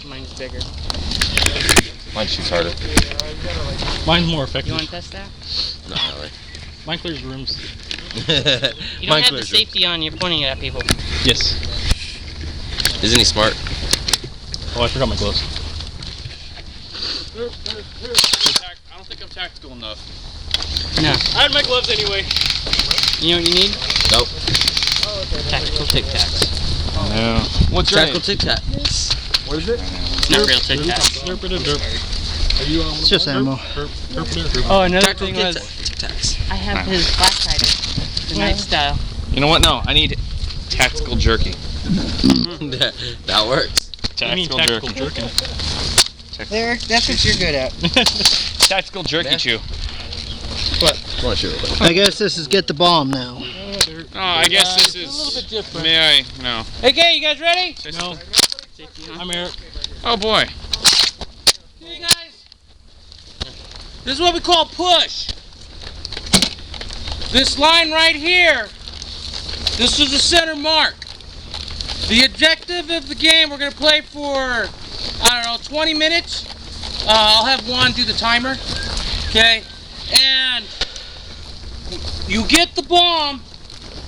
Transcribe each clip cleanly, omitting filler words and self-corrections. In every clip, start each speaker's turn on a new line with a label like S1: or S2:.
S1: Mine's bigger.
S2: Mine shoots harder.
S3: Mine's more effective.
S1: You want to test that?
S2: Not really.
S3: Mine clears rooms.
S1: You don't have the safety on, you're pointing it at people.
S3: Yes.
S2: Isn't he smart?
S3: Oh, I forgot my gloves.
S4: I don't think I'm tactical enough.
S1: No.
S4: I had my gloves anyway.
S1: You know what you need?
S2: Nope.
S1: Tactical Tic Tacs.
S3: No.
S2: What's tactical Tic Tac?
S4: What is it?
S1: It's not real Tic Tacs.
S4: Are you
S5: It's just ammo.
S1: Oh, another
S2: Tactical
S1: thing was,
S2: Tic Tacs.
S1: I have his black sighted. The knife style.
S4: You know what? No, I need tactical jerky.
S2: That works.
S3: Tactical jerky.
S5: There, that's what you're good at.
S4: Tactical jerky chew.
S2: What? Come on, shoot.
S5: I guess this is get the bomb now.
S4: Oh, I guess this is a little bit different. May I? No.
S1: Okay, you guys ready?
S3: No. I'm Eric.
S4: Oh boy.
S1: Hey guys, this is what we call push. This line right here, this is the center mark. The objective of the game, we're going to play for, I don't know, 20 minutes. I'll have Juan do the timer, okay? And you get the bomb,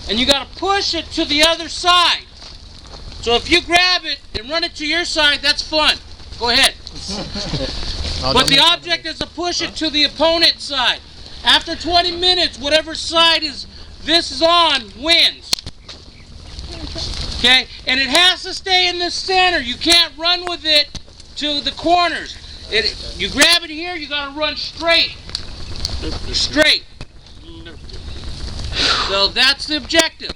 S1: and you got to push it to the other side. So if you grab it and run it to your side, that's fun. Go ahead. But the object is to push it to the opponent's side. After 20 minutes, whatever side this is on wins. Okay? And it has to stay in the center. You can't run with it to the corners. You grab it here, you gotta run straight. Straight. So that's the objective.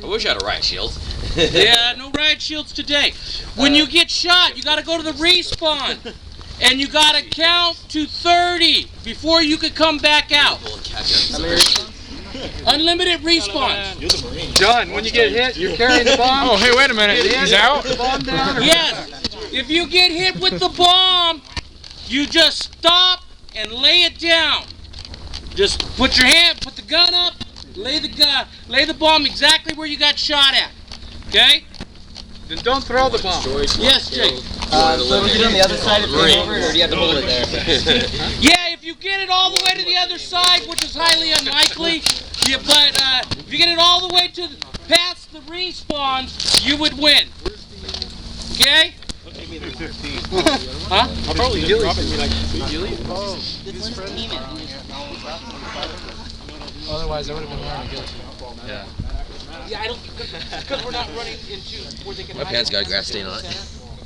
S2: I wish I had a riot shield.
S1: Yeah, no riot shields today. When you get shot, you gotta go to the respawn. And you gotta count to 30 before you could come back out. Unlimited respawns.
S4: John, when you get hit, you're carrying the bomb. Oh, hey, wait a minute. He's out?
S1: Yes. If you get hit with the bomb, you just stop and lay it down. Just put the gun up, lay the bomb exactly where you got shot at. Okay?
S4: Then don't throw the bomb.
S1: Yes, Jake.
S2: So we get on the other side of the over, or do you have to hold it there?
S1: Yeah, if you get it all the way to the other side, which is highly unlikely, but if you get it all the way past the respawns, you would win. Okay? Huh?
S4: I'll probably Gilly. Otherwise, I would have been wearing a Gilly.
S2: Yeah.
S1: Yeah, I don't, because we're not running into where they can.
S2: My pants got a grass stain on it.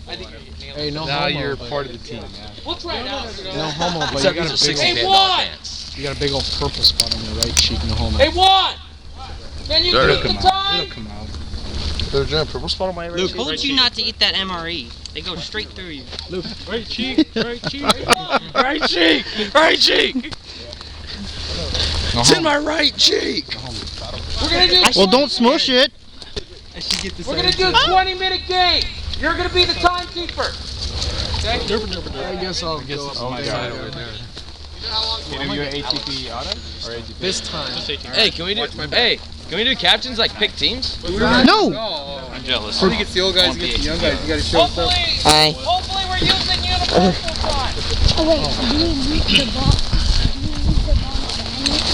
S4: Hey, no homo. Now you're part of the team.
S1: We'll try it out.
S4: No homo, but
S2: Except
S4: you got a big
S1: Hey,
S2: $60
S1: Juan!
S2: pants.
S4: You got a big old purple spot on your right cheek. No homo.
S1: Hey, Juan! Can you
S2: It'll
S1: keep the
S4: It'll
S1: time?
S4: come out. There's a purple spot on my right
S1: Luke,
S4: cheek.
S1: who told you not to eat that MRE? They go straight through you.
S4: Luke, right cheek, right cheek, right cheek, right cheek.
S2: It's in my right cheek.
S1: We're gonna do.
S5: Well, don't smush it.
S1: We're gonna do a 20-minute game. You're gonna be the timekeeper. Okay?
S4: I guess I'll go on my side over there. Can you do an ATP auto or ATP? This time.
S2: Hey, can we do? Hey, can we do captains like pick teams?
S5: No.
S4: I'm jealous.
S6: You get the old guys, you get the young guys. You gotta show stuff.
S1: Hopefully we're using universal time.
S7: Oh wait, do we need the bomb? Do we need the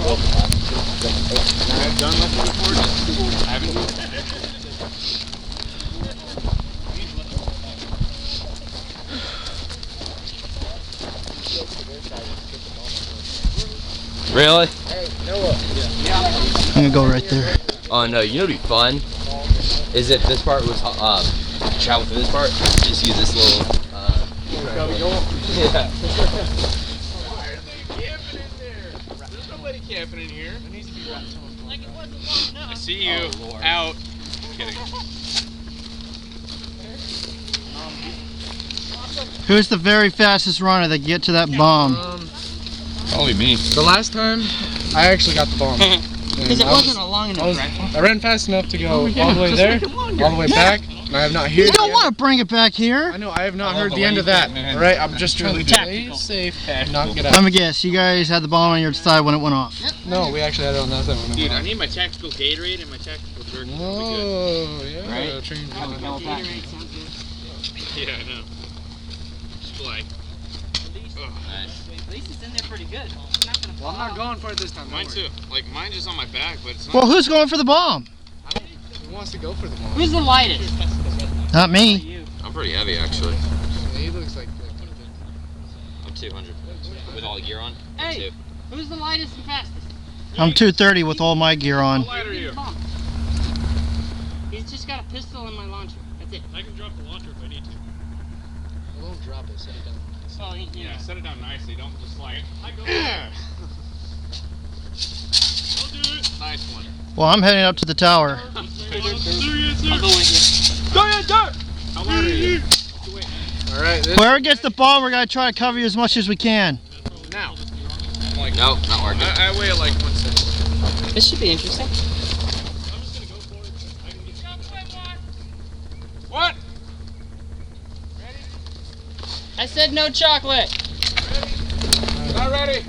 S7: bomb?
S4: I've done that before. I haven't.
S2: Really?
S5: I'm gonna go right there.
S2: Oh no, you know what'd be fun? Is if this part was travel through this part, just use this little yeah.
S4: There's nobody camping in here. I see you out. Kidding.
S5: Who's the very fastest runner that can get to that bomb?
S4: Probably me. The last time, I actually got the bomb.
S1: Because it wasn't a long enough rifle.
S4: I ran fast enough to go all the way there, all the way back, and I have not heard.
S5: You don't want to bring it back here.
S4: I know, I have not heard the end of that. All right, I'm just trying to play safe and not get out.
S5: Let me guess. You guys had the bomb on your side when it went off.
S4: No, we actually had it on that side.
S8: Dude, I need my tactical Gatorade and my tactical jerky.
S4: Oh, yeah.
S1: Right.
S4: Change
S1: Gatorade sounds good.
S3: Yeah, I know. Display.
S2: Nice.
S1: At least it's in there pretty good. It's not gonna
S4: Well, I'm not going for it this time.
S3: Mine too. Like, mine's just on my back, but it's not.
S5: Well, who's going for the bomb?
S4: Who wants to go for the ball?
S1: Who's the lightest?
S5: Not me.
S1: You.
S2: I'm pretty heavy, actually.
S4: Yeah, he looks like
S2: I'm 200. With all the gear on?
S1: Hey, who's the lightest and fastest?
S5: I'm 230 with all my gear on.
S3: How light are you?
S1: He's just got a pistol and my launcher. That's it.
S3: I can drop the launcher if I need to.
S4: Well, don't drop it, set it down.
S1: Well, you know.
S3: Yeah, set it down nicely. Don't just fly it. I go there. I'll do it. Nice one.
S5: Well, I'm heading up to the tower.
S1: I'll go with you.
S3: How loud are you?
S4: Alright,
S5: Whoever gets the bomb, we're going to try to cover you as much as we can.
S4: now.
S3: Like,
S2: Nope, not working.
S3: I weigh it like 1 second.
S1: This should be interesting.
S3: I'm just gonna go for it. I can get What?
S1: I said no chocolate.
S3: Not ready.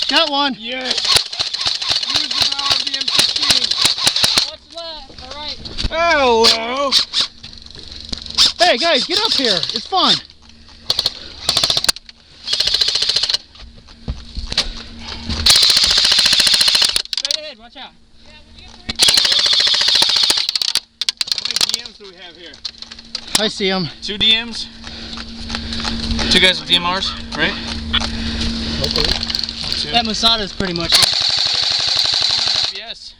S5: Got one.
S3: Yes. Use the power of the M16.
S1: What's left? All right.
S3: Hello.
S5: Hey, guys, get up here. It's fun.
S1: Straight ahead. Watch out.
S3: How many DMs do we have here?
S5: I see him.
S3: 2 DMs. 2 guys with DMRs, right?
S1: That Masada is pretty much it.
S3: 400 FPS.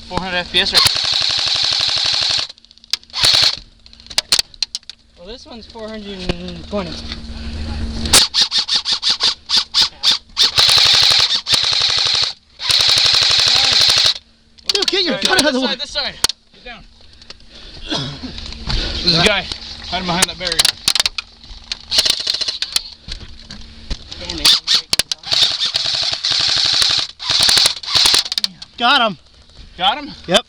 S3: 400 FPS.
S1: Well, this one's 420.
S5: Dude, get your gun out of the way.
S3: This side. Get down. There's a guy hiding behind that barrier.
S1: Damn it.
S5: Got him.
S3: Got him?
S5: Yep.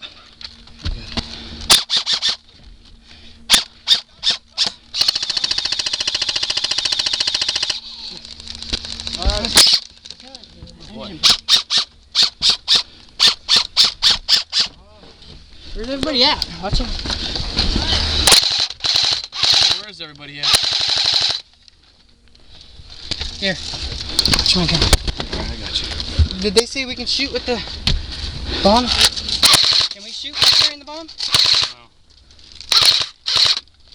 S1: Where's everybody at? Watch out.
S3: Where is everybody at?
S1: Here. Watch my gun.
S3: Alright, I got you.
S1: Did they say we can shoot with the bomb? Can we shoot with carrying the bomb?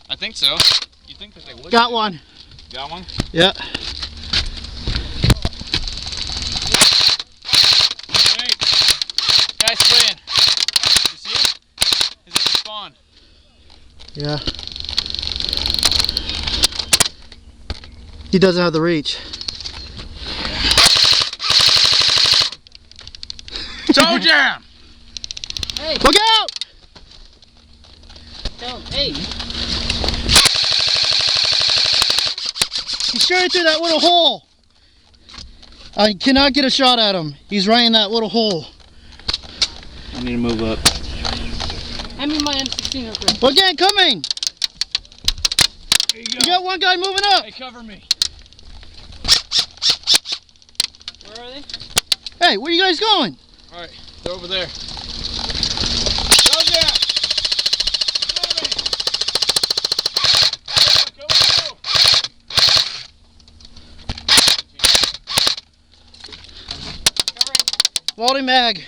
S3: I think so. You think that they would?
S5: Got one.
S3: Got one?
S5: Yeah.
S3: Hey, guy's spraying. You see him? He's at the spawn.
S5: Yeah. He doesn't have the reach.
S3: Toe jam!
S1: Hey,
S5: Look out!
S1: tell him. Hey.
S5: He's straight through that little hole. I cannot get a shot at him. He's right in that little hole.
S3: I need to move up.
S1: Hand me my M16 real quick.
S5: Well, again, coming.
S3: There
S5: You got one guy moving up.
S3: Hey, cover me.
S1: Where are they?
S5: Hey, where you guys going?
S3: Alright, they're over there. Toe jam! Go, go, go!
S5: Loading mag.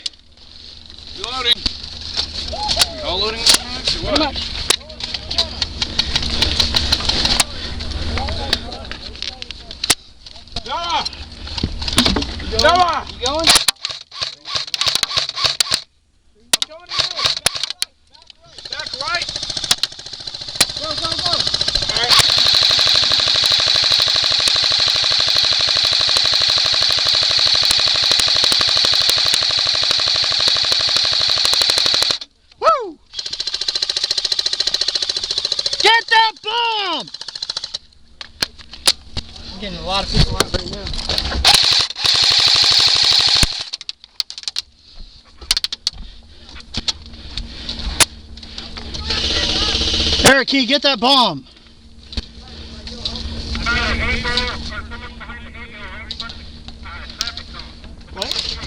S3: Reloading. All loading mags or what?
S1: Pretty much.
S3: Noah! Noah!
S1: You going?
S3: I'm coming to you! Back right!
S1: Go, go, go.
S3: Alright.
S5: Woo! Get that bomb!
S1: I'm getting a lot of people out right now.
S5: Eric, can you get that bomb? What?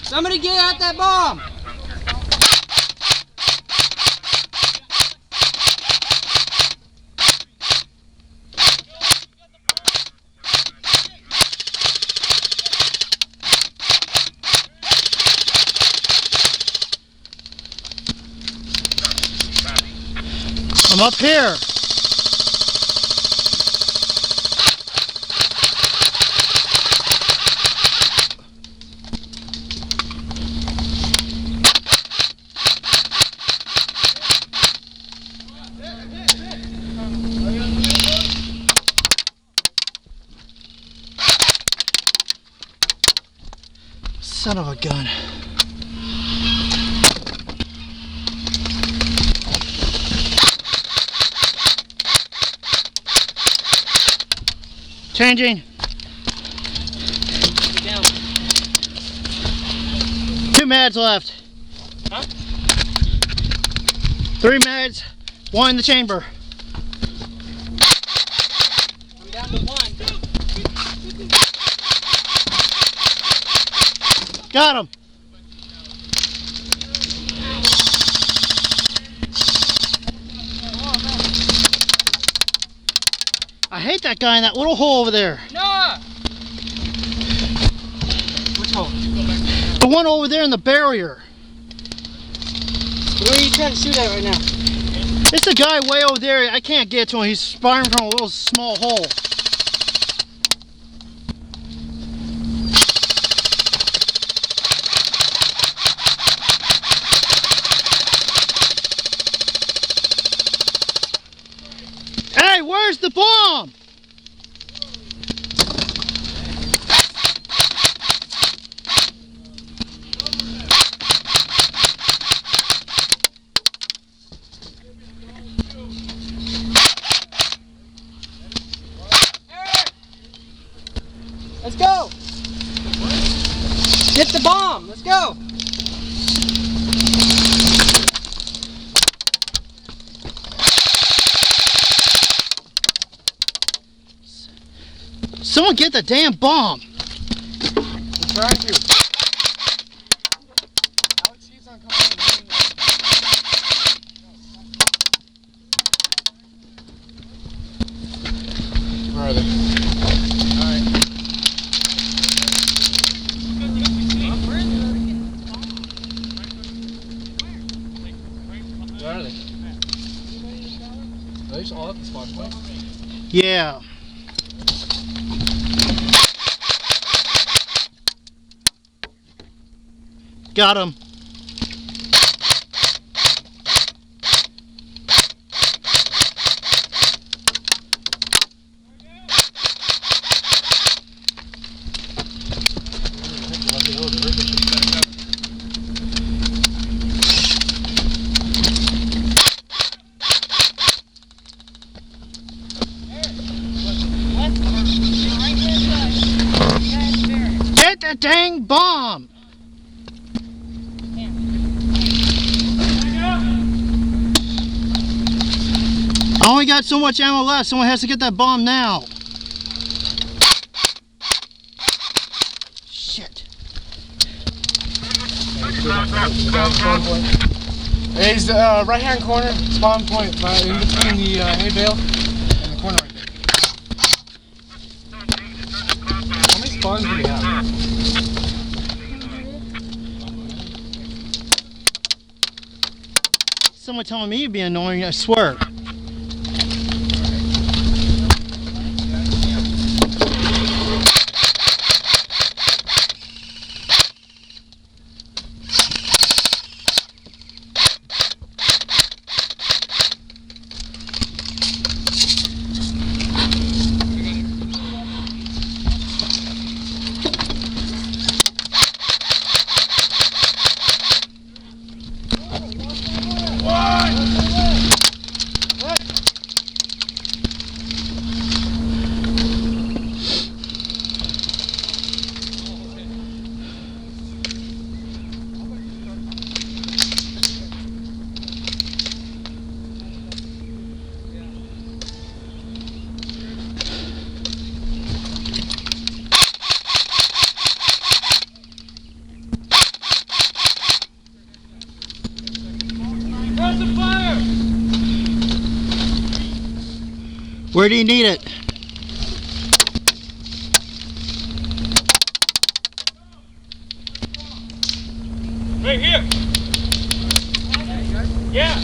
S1: Somebody get out that bomb!
S5: I'm up here. Son of a gun. Changing.
S1: Down.
S5: 2 mads left.
S1: Huh?
S5: 3 mads, 1 in the chamber.
S1: I'm down to 1.
S5: Got him. I hate that guy in that little hole over there.
S1: Noah! Which hole?
S5: The one over there in the barrier.
S1: Where are you trying to shoot at right now?
S5: It's the guy way over there. I can't get to him. He's firing from a little small hole. Hey, where's the bomb?
S1: Let's go! Get the bomb! Let's go!
S5: Someone get the damn bomb.
S1: I'm trying to.
S4: Where are they? Where are they? Are they just all at the spawn point?
S5: Yeah. Got him. Get the dang bomb! I only got so much ammo left. Someone has to get that bomb now. Shit.
S4: Hey, he's the right hand corner, spawn point, in between the hay bale and the corner right there. How many spawns do we have?
S5: Someone telling me you'd be annoying, I swear. Where do you need it?
S3: Right here. Yeah.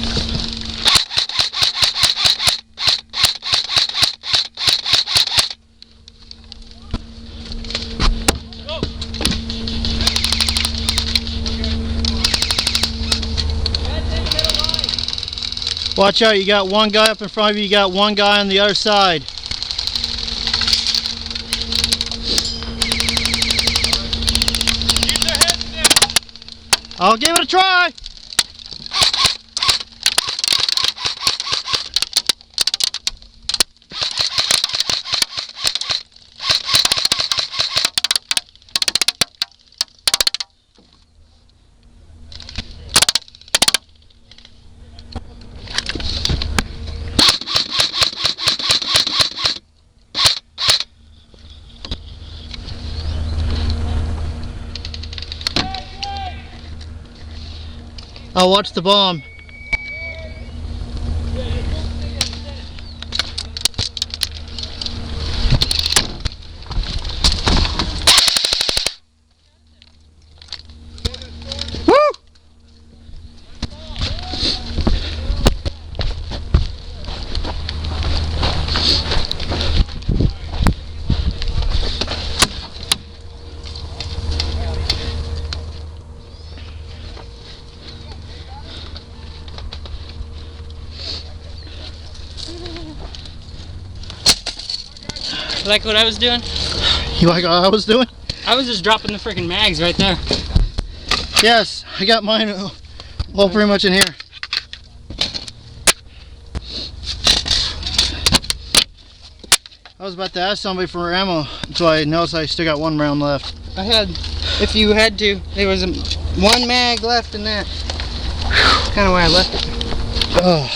S5: Watch out, you got one guy up in front of you, you got one guy on the other side.
S3: Keep their heads down.
S5: I'll give it a try. I'll watch the bomb. Woo!
S3: Like what I was doing?
S5: You like what I was doing?
S3: I was just dropping the freaking mags right there.
S5: Yes, I got mine all pretty much in here. I was about to ask somebody for ammo until I noticed I still got one round left.
S8: I had, if you had to, there was one mag left in that. Kind of where I left it.
S5: Oh.